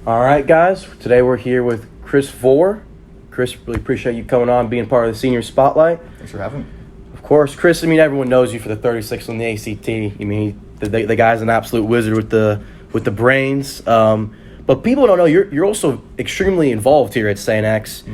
All right, guys. Today we're here with Chris Vor. Chris, really appreciate you coming on, being part of the Senior Spotlight. Thanks for having me. Of course, Chris. I mean, everyone knows you for the 36 on the ACT. I mean, the guy's an absolute wizard with the brains. But people don't know you're also extremely involved here at St. X.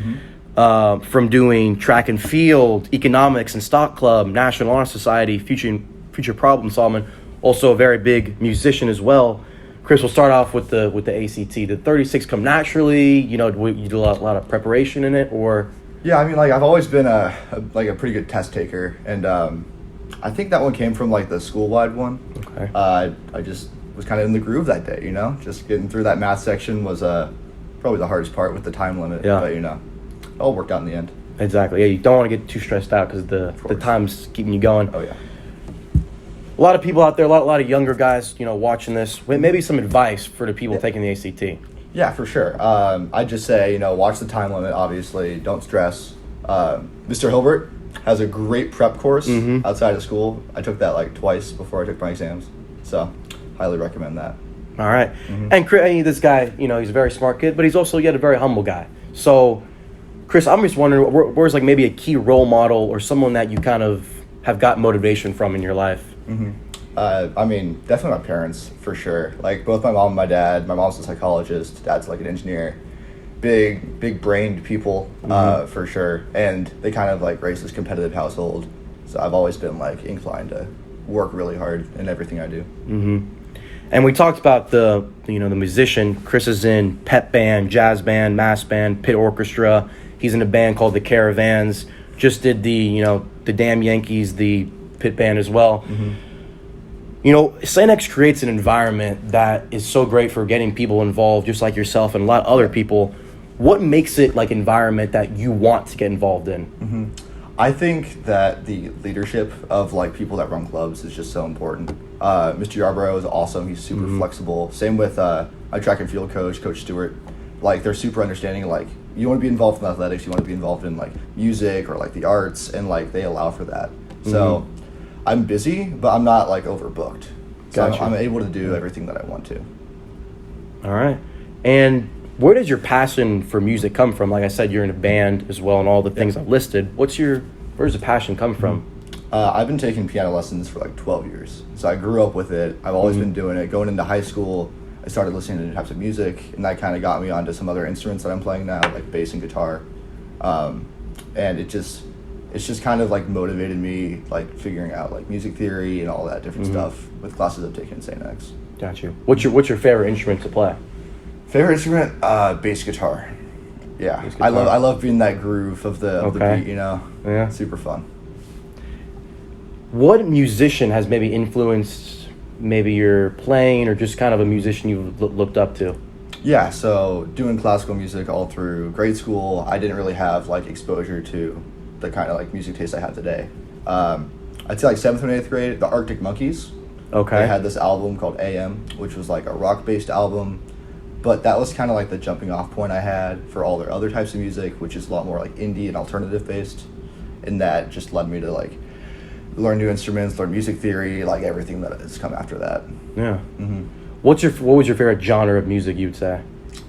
From doing track and field, economics and stock club, National Honor Society, future problem solving. Also a very big musician as well. Chris, we'll start off with the ACT. Did 36 come naturally? You do a lot of preparation in it, or? Yeah, I mean, like I've always been a pretty good test taker, and I think that one came from like the school-wide one. Okay. I just was kind of in the groove that day, just getting through that math section was probably the hardest part with the time limit. Yeah. But it all worked out in the end. Exactly. Yeah, you don't want to get too stressed out because the time's keeping you going. Oh yeah. A lot of people out there, a lot of younger guys, watching this. Maybe some advice for the people taking the ACT. Yeah, for sure. I'd just say, watch the time limit, obviously. Don't stress. Mr. Hilbert has a great prep course outside of school. I took that like twice before I took my exams. So, highly recommend that. All right. And Chris, this guy, he's a very smart kid, but he's also yet a very humble guy. So, Chris, I'm just wondering, where's like maybe a key role model or someone that you kind of have got motivation from in your life? I mean, definitely my parents, for sure. Like, both my mom and my dad. My mom's a psychologist. Dad's like an engineer. Big-brained people, for sure. And they kind of, like, raised this competitive household. So I've always been, like, inclined to work really hard in everything I do. And we talked about the musician. Chris is in pep band, jazz band, mass band, pit orchestra. He's in a band called the Caravans. Just did the Damn Yankees, the pit band as well. St. X creates an environment that is so great for getting people involved, just like yourself and a lot of other people. What makes it like environment that you want to get involved in? I think that the leadership of like people that run clubs is just so important. Mr. Yarborough is awesome. He's super flexible. Same with my track and field coach, Coach Stewart. Like, they're super understanding. Like, you want to be involved in athletics, you want to be involved in like music or like the arts, and like they allow for that. So I'm busy, but I'm not like overbooked. So Gotcha. I'm able to do everything that I want to. All right. And where does your passion for music come from? Like I said, you're in a band as well and all the things I've listed. Where's the passion come from? I've been taking piano lessons for like 12 years. So I grew up with it. I've always been doing it. Going into high school, I started listening to types of music, and that kind of got me onto some other instruments that I'm playing now, like bass and guitar. And it's just kind of like motivated me, like figuring out like music theory and all that different stuff with classes I've taken at St. X. Got you. What's your favorite instrument to play? Favorite instrument? Bass guitar. Yeah, Bass guitar. I love being that groove of the beat. Yeah. Super fun. What musician has maybe influenced maybe your playing or just kind of a musician you've looked up to? Yeah, so doing classical music all through grade school, I didn't really have like exposure to the kind of like music taste I have today. I'd say like 7th and 8th grade, the Arctic Monkeys. Okay. They had this album called AM, which was like a rock-based album, but that was kind of like the jumping off point I had for all their other types of music, which is a lot more like indie and alternative based, and that just led me to like learn new instruments, learn music theory, like everything that has come after that. Yeah. What was your favorite genre of music you'd say?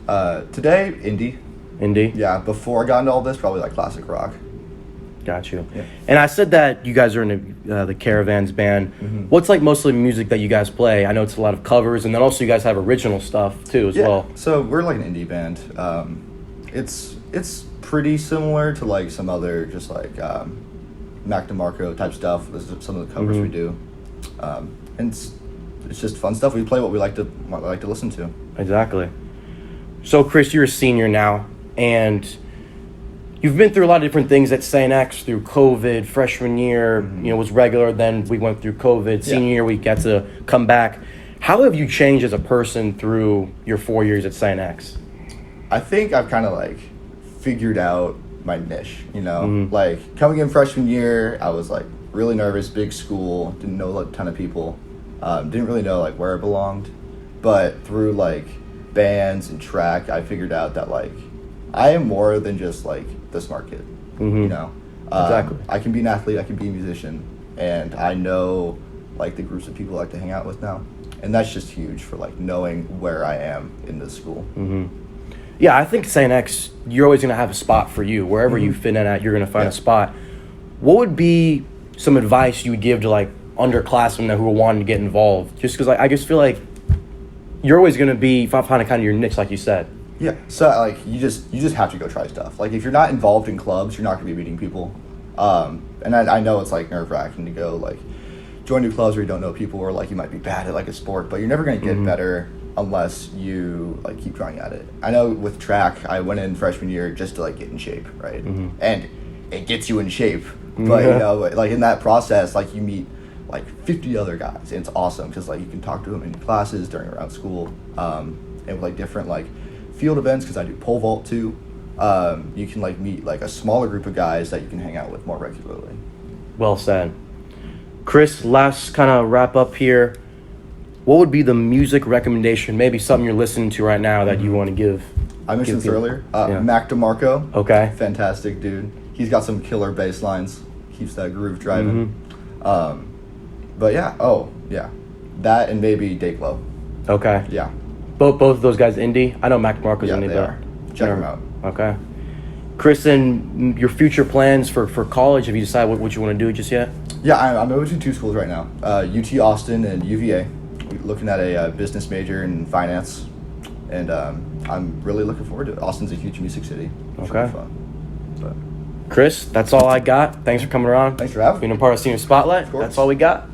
Today, indie. Indie? Yeah, before I got into all this, probably like classic rock. Got you. Yeah. And I said that you guys are in the Caravans band. What's like mostly music that you guys play? I know it's a lot of covers, and then also you guys have original stuff too as well. So we're like an indie band. It's pretty similar to like some other just like Mac DeMarco type stuff. This is some of the covers we do, and it's just fun stuff. We play what we like to listen to. Exactly. So Chris, you're a senior now, and you've been through a lot of different things at St. X through COVID. Freshman year, was regular. Then we went through COVID. Senior year, we got to come back. How have you changed as a person through your 4 years at St. X? I think I've kind of like figured out my niche, like coming in freshman year, I was like really nervous, big school, didn't know a ton of people, didn't really know like where I belonged, but through like bands and track, I figured out that like I am more than just like the smart kid, Exactly. I can be an athlete, I can be a musician, and I know like the groups of people I like to hang out with now. and that's just huge for like knowing where I am in this school. Yeah, I think St. X, you're always going to have a spot for you. Wherever you fit in at, you're going to find a spot. What would be some advice you would give to like underclassmen who are wanting to get involved? Just because I just feel like you're always going to be finding kind of your niche, like you said. Yeah, so like you just have to go try stuff. Like if you're not involved in clubs, you're not going to be meeting people. And I know it's like nerve-wracking to go like join new clubs where you don't know people, or like you might be bad at like a sport, but you're never going to get better unless you like keep trying at it. I know with track, I went in freshman year just to like get in shape, right? And it gets you in shape, but you know, like in that process, like you meet like 50 other guys, and it's awesome because like you can talk to them in classes during around school, and with like different like field events, because I do pole vault too. You can like meet like a smaller group of guys that you can hang out with more regularly. Well said. Chris, last kind of wrap up here. What would be the music recommendation, maybe something you're listening to right now that you want to give? I mentioned this earlier. Mac DeMarco. Okay. Fantastic dude. He's got some killer bass lines. Keeps that groove driving. But yeah. That and maybe Dayglow. Okay. Yeah. Both of those guys indie? I know Mac DeMarco's indie. They are. Check them out. Okay. Chris, and your future plans for college, have you decided what you want to do just yet? Yeah, I'm in between two schools right now. UT Austin and UVA. We're looking at a business major in finance. And I'm really looking forward to it. Austin's a huge music city. It should be fun. But Chris, that's all I got. Thanks for coming around. Thanks for having me. Being a part of Senior Spotlight. That's all we got.